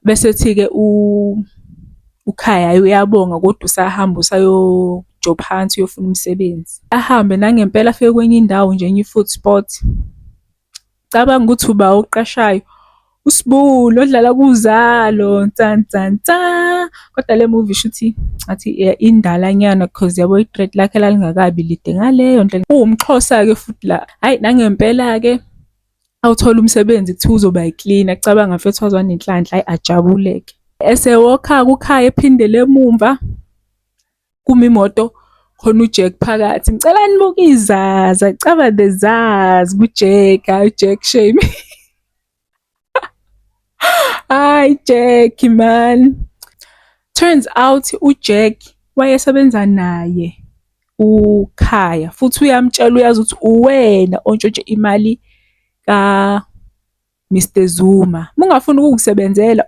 Bese ethi-ke uKhaya uyabonga kodwa usahamba usayojoba phansi uyofuna umsebenzi. Ahambe nangempela afike kwenye indawo nje enye i-food spot. Cabanga ukuthi uba oqashayo, uSibulu odlala kuZalo, nsa. Kodwa le movie shuthi athi indalanyana because yabo i-dread lakhe lalingakabi lide ngaleyo ndlela. UwumXhosa-ke futhi la. Hhayi nangempela-ke awuthola umsebenzi kuthiwa uzoba yi-cleaner. Cabanga mfethu wazwa nenhlanhla, hhayi ajabule-ke. Esewokha-ke uKhaya ephindele emumva, kuma imoto khona uJack phakathi. Ngicela nibuke izazi, caba the zazi kuJack, hhayi uJack shame. Hayi Jack man. Turns out uJack wayesebenza naye uKhaya futhi uyamtshela uyazi ukuthi uwena ontshontshe imali ka Mr Zuma. Mungafuni ukungisebenzela